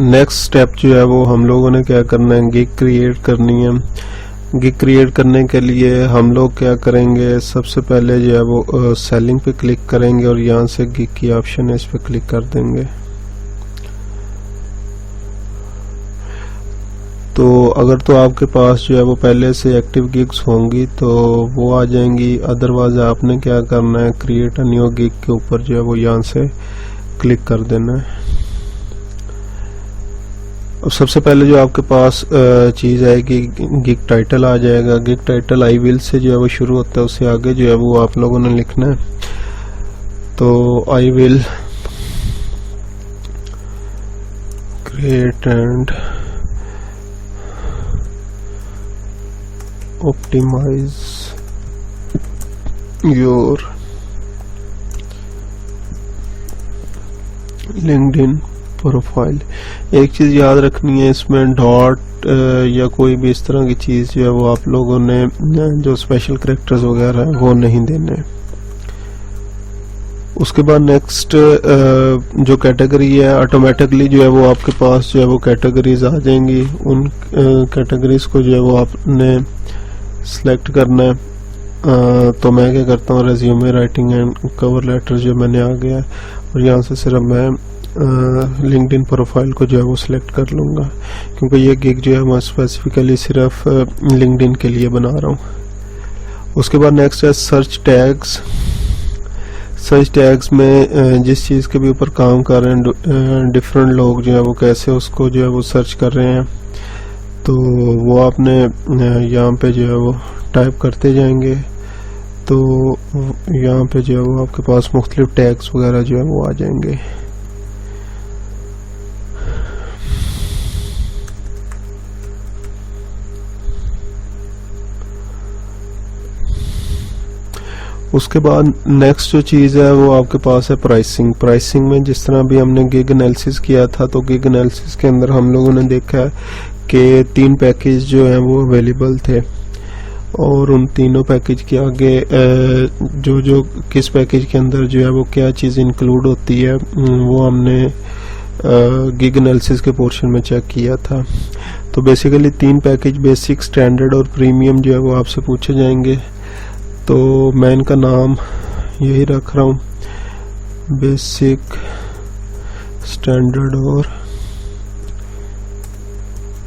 Next step जो है वो हम लोगों ने क्या करना है, गिग क्रिएट करनी है। गिग क्रिएट करने के लिए हम लोग क्या करेंगे, सबसे पहले जो है वो सेलिंग पे क्लिक करेंगे और यहाँ से गिग की ऑप्शन है, इस पे क्लिक कर देंगे। तो अगर तो आपके पास जो है वो पहले से एक्टिव गिग्स होंगी तो वो आ जाएंगी, अदरवाइज आपने क्या करना है, क्रिएट अ न्यू गिग के ऊपर जो है वो यहाँ से क्लिक कर देना है। अब सबसे पहले जो आपके पास चीज़ आएगी, गिग टाइटल आ जाएगा। Gig title I will say जो है वो शुरू होता है, उससे आगे जो है वो आप लोगों ने लिखना है। तो I will create and optimise your LinkedIn profile. एक चीज याद रखनी है, इसमें डॉट या कोई भी इस तरह की चीज जो है वो आप लोगों ने जो स्पेशल कैरेक्टर्स वगैरह है वो नहीं देने। उसके बाद नेक्स्ट जो कैटेगरी है, ऑटोमेटिकली जो है वो आपके पास जो है वो कैटेगरीज आ जाएंगी। उन कैटेगरीज को जो है वो आपने सिलेक्ट करना है। तो मैं क्या करता हूँ, resume writing and cover letter जो मैंने आ गया और यहाँ से सिर्फ मैं लिंक्डइन प्रोफाइल को जो है वो सिलेक्ट कर लूँगा, क्योंकि ये गिग जो है मैं स्पेसिफिकली सिर्फ लिंक्डइन के लिए बना रहा हूँ। उसके बाद नेक्स्ट है सर्च टैग्स। सर्च टैग्स में जिस चीज़ के भी ऊपर काम कर रहे हैं, डिफरेंट लोग जो है वो कैसे उसको जो है वो सर्च कर रहे हैं, तो वो आपने यहाँ पे जो है वो टाइप करते जाएंगे। तो यहाँ पे जो है वो आपके पास मुख्तलिफ टैग्स वगैरह जो है वो आ जाएंगे। उसके बाद नेक्स्ट जो चीज़ है वो आपके पास है प्राइसिंग। प्राइसिंग में जिस तरह भी हमने गिग एनालिसिस किया था, तो गिग एनालिसिस के अंदर हम लोगों ने देखा है कि 3 पैकेज जो हैं वो अवेलेबल थे और उन तीनों पैकेज के आगे जो किस पैकेज के अंदर जो है वो क्या चीज़ इंक्लूड होती है वो हमने गिग एनालिसिस के पोर्शन में चेक किया था। तो बेसिकली 3 पैकेज, बेसिक, स्टैंडर्ड और प्रीमियम जो है वो आपसे पूछे जाएंगे। तो मैं इनका नाम यही रख रहा हूँ, बेसिक, स्टैंडर्ड और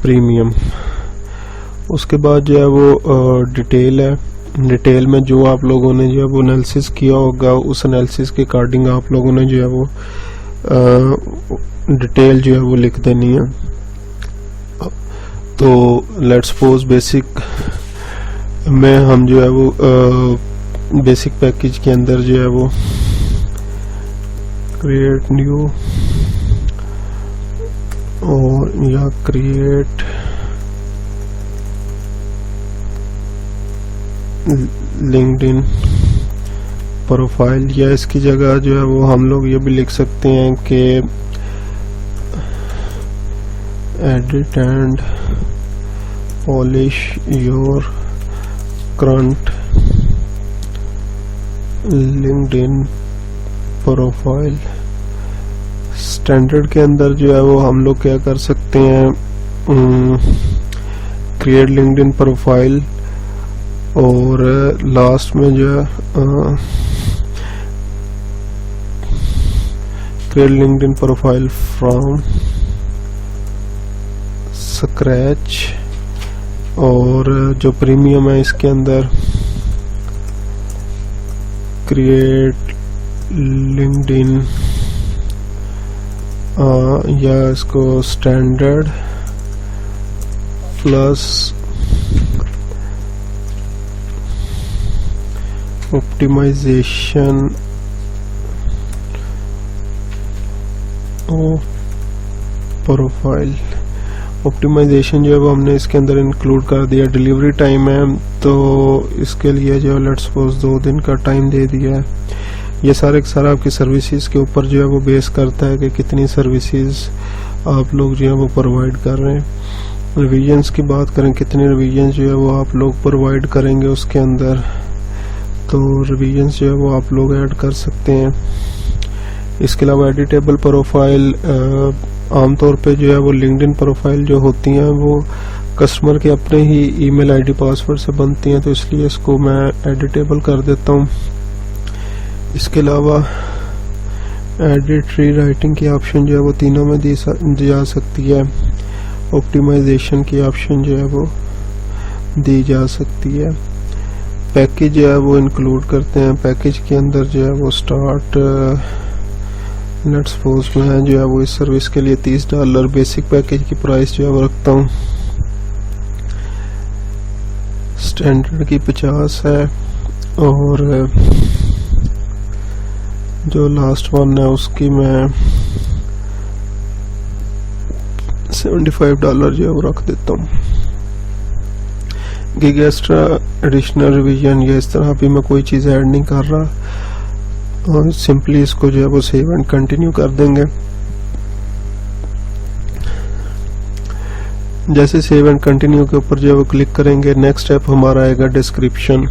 प्रीमियम। उसके बाद जो है वो डिटेल है। डिटेल में जो आप लोगों ने जो है वो एनालिसिस किया होगा, उस एनालिसिस के अकॉर्डिंग आप लोगों ने जो है वो डिटेल जो है वो लिख देनी है। तो लेट्स सपोज बेसिक में हम जो है वो बेसिक पैकेज के अंदर जो है वो क्रिएट न्यू और या क्रिएट लिंक्डइन प्रोफाइल, या इसकी जगह जो है वो हम लोग ये भी लिख सकते हैं कि edit and polish your current LinkedIn profile. Standard के अंदर जो है वो हम लोग क्या कर सकते हैं, क्रिएट लिंक्डइन प्रोफाइल और लास्ट में जो है create LinkedIn profile from scratch. और जो प्रीमियम है इसके अंदर क्रिएट लिंक्डइन या इसको standard plus optimisation profile. Optimisation जो है वो हमने इसके अंदर इंक्लूड कर दिया। डिलीवरी टाइम है तो इसके लिए जो लेट्स सपोज 2 दिन का टाइम दे दिया है। ये सारे सारा आपकी सर्विसेज के ऊपर जो है वो बेस करता है कि कितनी सर्विसेज आप लोग जो है वो प्रोवाइड कर रहे हैं। रिवीजन्स की बात करें, कितने रिवीजन जो है वो आप लोग प्रोवाइड करेंगे उसके अंदर, तो रिवीजन्स जो है वो आप लोग ऐड कर सकते हैं। इसके अलावा एडिटेबल प्रोफाइल आमतौर पे जो है वो लिंक्डइन प्रोफाइल जो होती हैं वो कस्टमर के अपने ही ईमेल आईडी पासवर्ड से बनती हैं, तो इसलिए इसको मैं एडिटेबल कर देता हूँ। इसके अलावा एडिट री राइटिंग की ऑप्शन जो है वो तीनों में दी जा सकती है। ऑप्टिमाइजेशन की ऑप्शन जो है वो दी जा सकती है। पैकेज जो है वो इंक्लूड करते हैं। पैकेज के अंदर जो है वो स्टार्ट लेट्स सपोज मैं जो है वो इस सर्विस के लिए $30 बेसिक पैकेज की प्राइस जो है वो रखता हूँ। स्टैंडर्ड की 50 है और जो लास्ट वन है उसकी मैं $75 जो है वो रख देता हूँ। गिग एक्स्ट्रा एडिशनल रिवीजन या इस तरह भी मैं कोई चीज़ ऐड नहीं कर रहा और सिंपली इसको जो है वो सेव एंड कंटिन्यू कर देंगे। जैसे सेव एंड कंटिन्यू के ऊपर जो है वो क्लिक करेंगे, नेक्स्ट स्टेप हमारा आएगा डिस्क्रिप्शन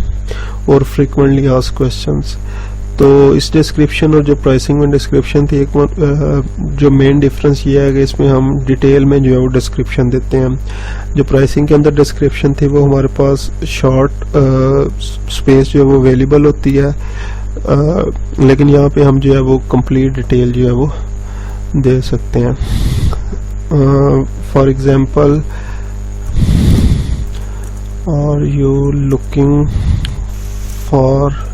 और फ्रीक्वेंटली आस्क्ड क्वेश्चंस। तो इस डिस्क्रिप्शन और जो प्राइसिंग में डिस्क्रिप्शन थी, एक जो मेन डिफरेंस ये है कि इसमें हम डिटेल में जो है वो डिस्क्रिप्शन देते हैं। जो प्राइसिंग के अंदर डिस्क्रिप्शन थी वो हमारे पास शॉर्ट स्पेस जो है वो अवेलेबल होती है, लेकिन यहाँ पे हम जो है वो कंप्लीट डिटेल जो है वो दे सकते हैं। For example, are you looking for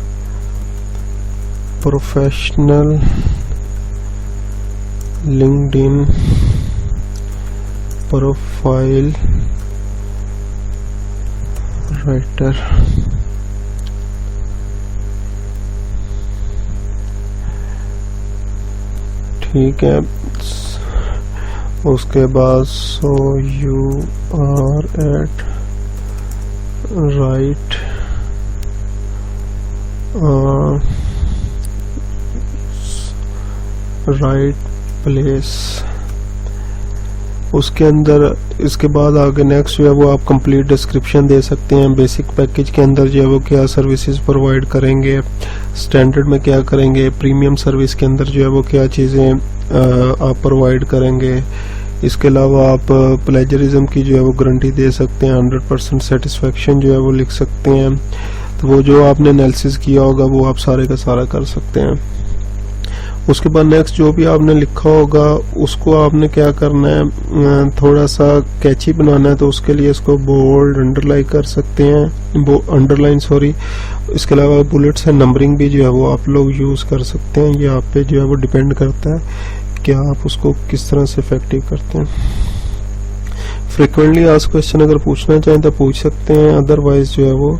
professional LinkedIn profile writer. ठीक है, उसके बाद so you are at right right place. उसके अंदर इसके बाद आगे नेक्स्ट जो है वो आप कंप्लीट डिस्क्रिप्शन दे सकते हैं। बेसिक पैकेज के अंदर जो है वो क्या सर्विसेज प्रोवाइड करेंगे, स्टैंडर्ड में क्या करेंगे, प्रीमियम सर्विस के अंदर जो है वो क्या चीज़ें आप प्रोवाइड करेंगे। इसके अलावा आप प्लेजरिज्म की जो है वो गारंटी दे सकते हैं, 100% सेटिस्फेक्शन जो है वो लिख सकते हैं। तो वो जो आपने एनालिसिस किया होगा वो आप सारे का सारा कर सकते हैं। उसके बाद नेक्स्ट जो भी आपने लिखा होगा उसको आपने क्या करना है, थोड़ा सा कैची बनाना है, तो उसके लिए इसको बोल्ड अंडरलाइन कर सकते हैं, इसके अलावा बुलेट्स एंड नंबरिंग भी जो है वो आप लोग यूज कर सकते हैं। ये आप पे जो है वो डिपेंड करता है कि आप उसको किस तरह से इफेक्टिव करते हैं। फ्रिक्वेंटली आस्क्ड क्वेश्चन अगर पूछना चाहें तो पूछ सकते हैं, अदरवाइज जो है वो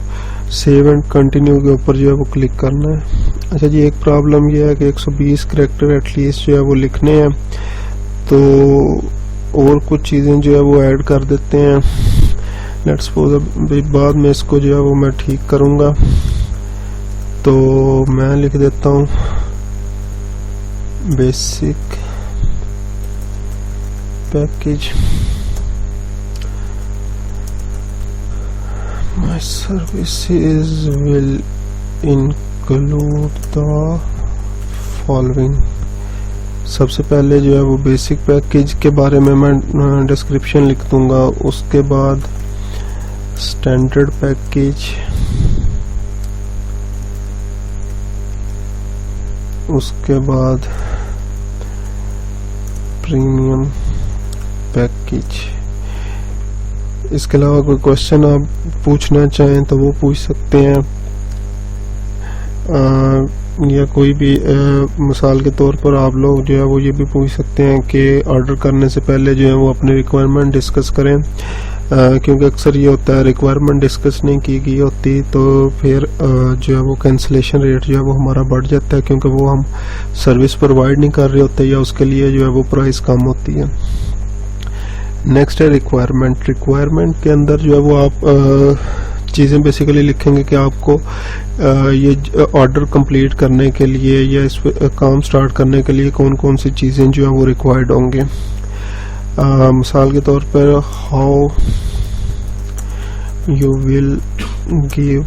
सेव एंड कंटिन्यू के ऊपर जो है वो क्लिक करना है। अच्छा जी, एक प्रॉब्लम ये है कि 120 कैरेक्टर एटलीस्ट जो है वो लिखने हैं, तो और कुछ चीज़ें जो है वो ऐड कर देते हैं। लेट्स सपोज अभी बाद में इसको जो है वो मैं ठीक करूँगा, तो मैं लिख देता हूँ basic package My services will include the following। सबसे पहले जो है वो बेसिक पैकेज के बारे में मैं डिस्क्रिप्शन लिख दूंगा। उसके बाद स्टैंडर्ड पैकेज, उसके बाद प्रीमियम पैकेज। इसके अलावा कोई क्वेश्चन आप पूछना चाहें तो वो पूछ सकते हैं, या कोई भी मिसाल के तौर पर आप लोग जो है वो ये भी पूछ सकते हैं कि ऑर्डर करने से पहले जो है वो अपनी रिक्वायरमेंट डिस्कस करें, क्योंकि अक्सर ये होता है रिक्वायरमेंट डिस्कस नहीं की गई होती तो फिर जो है वो कैंसिलेशन रेट जो है वो हमारा बढ़ जाता है, क्योंकि वो हम सर्विस प्रोवाइड नहीं कर रहे होते या उसके लिए जो है वो प्राइस कम होती है। नेक्स्ट है रिक्वायरमेंट। रिक्वायरमेंट के अंदर जो है वो आप चीज़ें बेसिकली लिखेंगे कि आपको ये ऑर्डर कंप्लीट करने के लिए या इस काम स्टार्ट करने के लिए कौन कौन सी चीज़ें जो है वो रिक्वायर्ड होंगे। मिसाल के तौर पर how you will give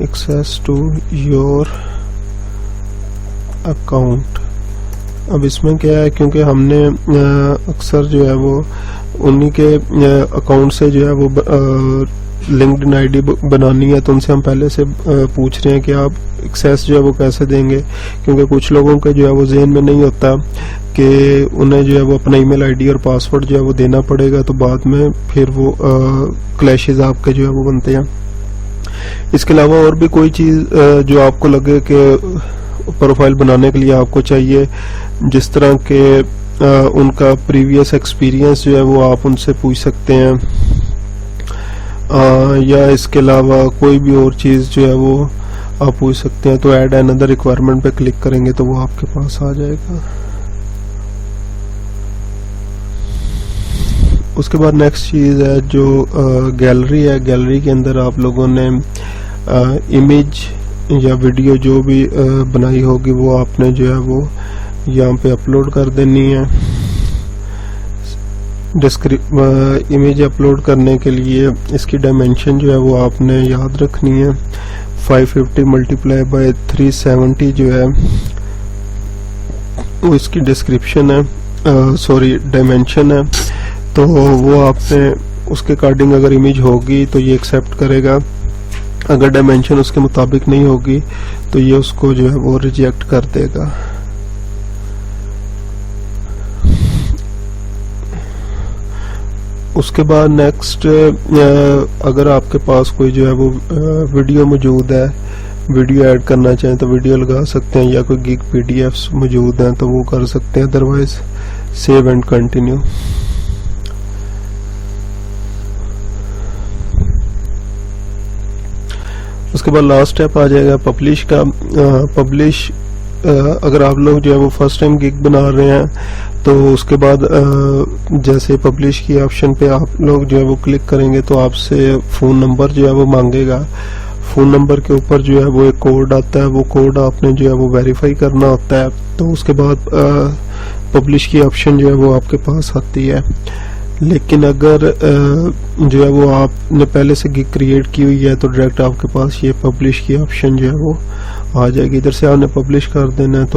access to your account अब इसमें क्या है, क्योंकि हमने अक्सर जो है वो उन्हीं के अकाउंट से जो है वो लिंक्डइन आईडी बनानी है, तो उनसे हम पहले से पूछ रहे हैं कि आप एक्सेस जो है वो कैसे देंगे, क्योंकि कुछ लोगों के जो है वो ज़हन में नहीं होता कि उन्हें जो है वो अपना ईमेल आईडी और पासवर्ड जो है वो देना पड़ेगा, तो बाद में फिर वो क्लैशेस आपके जो है वो बनते हैं। इसके अलावा और भी कोई चीज़ जो आपको लगे कि प्रोफाइल बनाने के लिए आपको चाहिए, जिस तरह के उनका प्रीवियस एक्सपीरियंस जो है वो आप उनसे पूछ सकते हैं, या इसके अलावा कोई भी और चीज़ जो है वो आप पूछ सकते हैं। तो ऐड अनदर रिक्वायरमेंट पे क्लिक करेंगे तो वो आपके पास आ जाएगा। उसके बाद नेक्स्ट चीज़ है जो गैलरी है। गैलरी के अंदर आप लोगों ने इमेज या वीडियो जो भी बनाई होगी वो आपने जो है वो यहाँ पे अपलोड कर देनी है। इमेज अपलोड करने के लिए इसकी डायमेंशन जो है वो आपने याद रखनी है। 550 मल्टीप्लाई बाय 370 जो है वो इसकी डिस्क्रिप्शन है, डायमेंशन है। तो वो आपने उसके अकॉर्डिंग अगर इमेज होगी तो ये एक्सेप्ट करेगा, अगर डायमेंशन उसके मुताबिक नहीं होगी तो ये उसको जो है वो रिजेक्ट कर देगा। उसके बाद नेक्स्ट, अगर आपके पास कोई जो है वो वीडियो मौजूद है, वीडियो ऐड करना चाहें तो वीडियो लगा सकते हैं, या कोई गिग पीडीएफ्स मौजूद हैं तो वो कर सकते हैं, अदरवाइज सेव एंड कंटिन्यू। उसके बाद लास्ट स्टेप आ जाएगा पब्लिश का। पब्लिश अगर आप लोग जो है वो फर्स्ट टाइम गिग बना रहे हैं तो उसके बाद जैसे पब्लिश की ऑप्शन पे आप लोग जो है वो क्लिक करेंगे तो आपसे फ़ोन नंबर जो है वो मांगेगा। फ़ोन नंबर के ऊपर जो है वो एक कोड आता है, वो कोड आपने जो है वो वेरीफाई करना होता है। तो उसके बाद पब्लिश की ऑप्शन जो है वो आपके पास आती है। लेकिन अगर जो है वो आपने पहले से गिग क्रिएट की हुई है तो डायरेक्ट आपके पास ये पब्लिश की ऑप्शन जो है वो आ जाएगी। इधर से आपने पब्लिश कर देना है तो